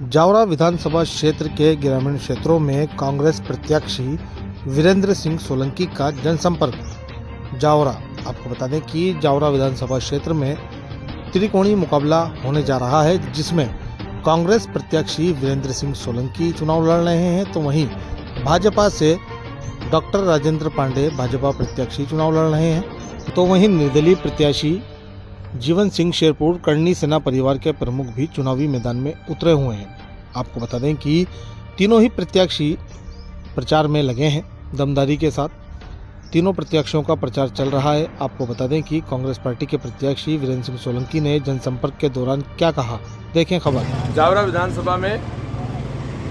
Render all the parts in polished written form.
जावरा विधानसभा क्षेत्र के ग्रामीण क्षेत्रों में कांग्रेस प्रत्याशी वीरेंद्र सिंह सोलंकी का जनसंपर्क। जावरा, आपको बता दें कि जावरा विधानसभा क्षेत्र में त्रिकोणीय मुकाबला होने जा रहा है, जिसमें कांग्रेस प्रत्याशी वीरेंद्र सिंह सोलंकी चुनाव लड़ रहे हैं, तो वहीं भाजपा से डॉक्टर राजेंद्र पांडे भाजपा प्रत्याशी चुनाव लड़ रहे हैं। तो वहीं निर्दलीय प्रत्याशी जीवन सिंह शेरपुर करनी सेना परिवार के प्रमुख भी चुनावी मैदान में उतरे हुए हैं। आपको बता दें कि तीनों ही प्रत्याशी प्रचार में लगे हैं दमदारी के साथ। तीनों प्रत्याशियों का प्रचार चल रहा है। आपको बता दें कि कांग्रेस पार्टी के प्रत्याशी वीरेंद्र सिंह सोलंकी ने जनसंपर्क के दौरान क्या कहा, देखें खबर। जावरा विधानसभा में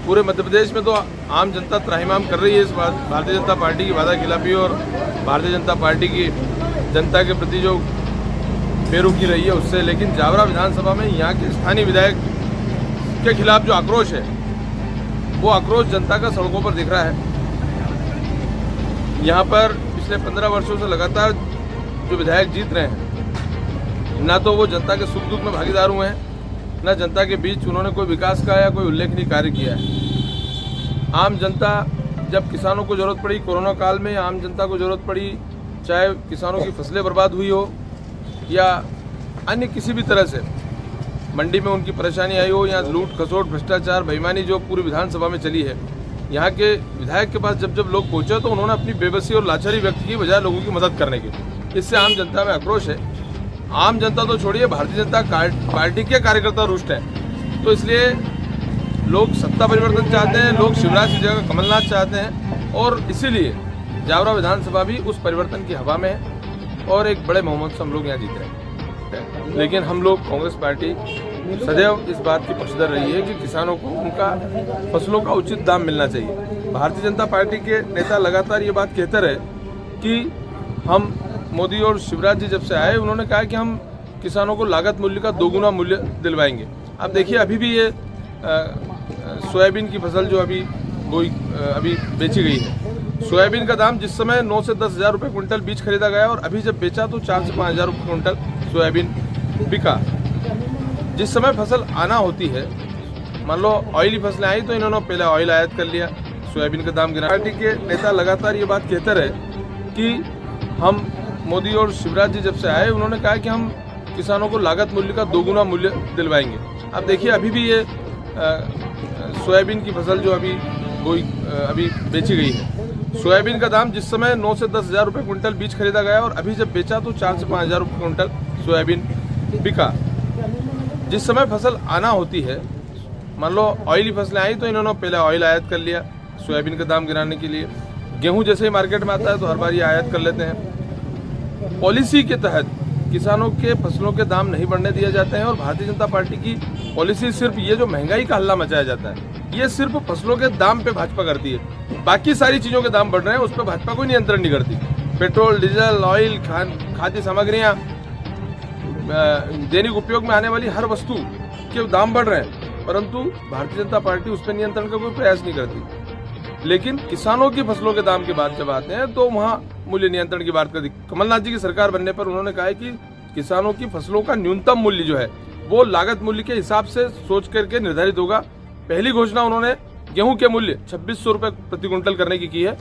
पूरे मध्य प्रदेश में तो आम जनता त्राहिमाम कर रही है इस बात भारतीय जनता पार्टी की वादा खिलाफी और भारतीय जनता पार्टी की जनता के प्रति जो बेरुखी रही है उससे, लेकिन जावरा विधानसभा में यहाँ के स्थानीय विधायक के खिलाफ जो आक्रोश है वो आक्रोश जनता का सड़कों पर दिख रहा है। यहाँ पर पिछले 15 वर्षों से लगातार जो विधायक जीत रहे हैं, ना तो वो जनता के सुख दुख में भागीदार हुए हैं, ना जनता के बीच उन्होंने कोई विकास का या कोई उल्लेखनीय कार्य किया है। आम जनता जब किसानों को जरूरत पड़ी कोरोना काल में, आम जनता को जरूरत पड़ी, चाहे किसानों की फसलें बर्बाद हुई हो या अन्य किसी भी तरह से मंडी में उनकी परेशानी आई हो या लूट खसोट भ्रष्टाचार बेईमानी जो पूरी विधानसभा में चली है, यहाँ के विधायक के पास जब लोग पहुंचे तो उन्होंने अपनी बेबसी और लाचारी व्यक्त की बजाय लोगों की मदद करने की। इससे आम जनता में आक्रोश है। आम जनता तो छोड़िए, भारतीय जनता पार्टी के कार्यकर्ता रुष्ट हैं। तो इसलिए लोग सत्ता परिवर्तन चाहते हैं, लोग शिवराज की जगह कमलनाथ चाहते हैं और इसीलिए जावरा विधानसभा भी उस परिवर्तन की हवा में है और एक बड़े बहुमत से हम लोग यहाँ जीत रहे हैं। लेकिन हम लोग कांग्रेस पार्टी सदैव इस बात की पक्षधर रही है कि किसानों को उनका फसलों का उचित दाम मिलना चाहिए। भारतीय जनता पार्टी के नेता लगातार ये बात कहते रहे कि हम मोदी और शिवराज जी जब से आए उन्होंने कहा कि हम किसानों को लागत मूल्य का 2 गुना मूल्य दिलवाएंगे। अब देखिए अभी भी ये सोयाबीन की फसल जो अभी बेची गई है, सोयाबीन का दाम जिस समय 9 से 10 हज़ार रुपये क्विंटल बीज खरीदा गया और अभी जब बेचा तो 4 से 5 हज़ार रुपये क्विंटल सोयाबीन बिका। जिस समय फसल आना होती है, मान लो ऑयली फसलें आई तो इन्होंने पहले ऑयल आयात कर लिया, सोयाबीन का दाम गिरा। पार्टी के नेता लगातार ये बात कहते रहे कि हम मोदी और शिवराज जी जब से आए उन्होंने कहा कि हम किसानों को लागत मूल्य का 2 गुना मूल्य दिलवाएंगे। अब देखिए अभी भी ये सोयाबीन की फसल जो अभी बेची गई है, सोयाबीन का दाम जिस समय 9 से 10 हज़ार रुपये क्विंटल बीज खरीदा गया और अभी जब बेचा तो 4 से 5 हज़ार रुपये क्विंटल सोयाबीन बिका। जिस समय फसल आना होती है, मान लो ऑयली फसलें आई तो इन्होंने पहले ऑयल आयात कर लिया सोयाबीन का दाम गिराने के लिए। गेहूं जैसे ही मार्केट में आता है तो हर बार ये आयात कर लेते हैं। पॉलिसी के तहत किसानों के फसलों के दाम नहीं बढ़ने दिए जाते हैं और भारतीय जनता पार्टी की पॉलिसी सिर्फ ये जो महंगाई का हल्ला मचाया जाता है, ये सिर्फ फसलों के दाम पे भाजपा करती है। बाकी सारी चीजों के दाम बढ़ रहे हैं, उस पर भाजपा कोई नियंत्रण नहीं करती। पेट्रोल, डीजल, ऑयल, खाद्य सामग्रियां, दैनिक उपयोग में आने वाली हर वस्तु के दाम बढ़ रहे हैं, परंतु भारतीय जनता पार्टी उस पर नियंत्रण का कोई प्रयास नहीं करती। लेकिन किसानों की फसलों के दाम के बाद जब आते हैं तो वहाँ मूल्य नियंत्रण की बात करती। कमलनाथ जी की सरकार बनने पर उन्होंने कहा है कि किसानों की फसलों का न्यूनतम मूल्य जो है वो लागत मूल्य के हिसाब से सोच करके निर्धारित होगा। पहली घोषणा उन्होंने गेहूं के मूल्य 2600 रुपये प्रति क्विंटल करने की है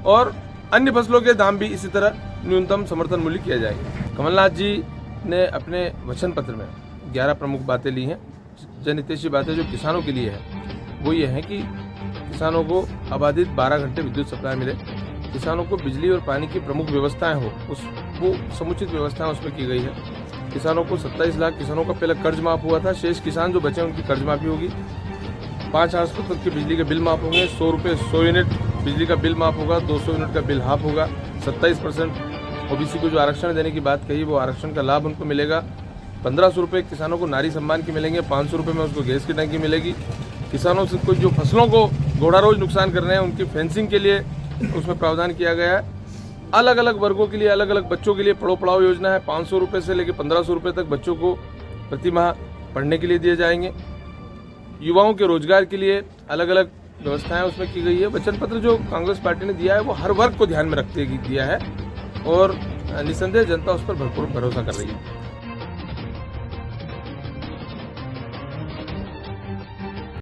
और अन्य फसलों के दाम भी इसी तरह न्यूनतम समर्थन मूल्य किया जाएगा। कमलनाथ जी ने अपने वचन पत्र में 11 प्रमुख बातें ली हैं। जनहितैषी बातें जो किसानों के लिए है वो ये है कि किसानों को आबादित 12 घंटे विद्युत सप्लाई मिले, किसानों को बिजली और पानी की प्रमुख व्यवस्थाएं हो, वो समुचित व्यवस्थाएं उसमें की गई है। किसानों को 27 लाख किसानों का पहले कर्ज माफ हुआ था, शेष किसान जो बचे उनकी कर्ज माफी होगी। 5,800 तक के बिजली के बिल माफ होंगे, 100 रुपये 100 यूनिट बिजली का बिल माफ होगा, 200 यूनिट का बिल हाफ होगा। 27% ओबीसी को जो आरक्षण देने की बात कही वो आरक्षण का लाभ उनको मिलेगा। 1500 रुपये किसानों को नारी सम्मान की मिलेंगे, 500 रुपये में उसको गैस की टंकी मिलेगी। किसानों से कोई जो फसलों को घोड़ा रोज नुकसान कर रहे हैं उनकी फेंसिंग के लिए उसमें प्रावधान किया गया है। अलग अलग वर्गों के लिए, अलग अलग बच्चों के लिए पढ़ो पढ़ाओ योजना है। 500 रुपये से लेकर 1500 रुपये तक बच्चों को प्रति माह पढ़ने के लिए दिए जाएंगे। युवाओं के रोजगार के लिए अलग अलग व्यवस्थाएं उसमें की गई है। वचन पत्र जो कांग्रेस पार्टी ने दिया है वो हर वर्ग को ध्यान में रखते दिया है और निसंदेह जनता उस पर भरपूर भरोसा कर रही है।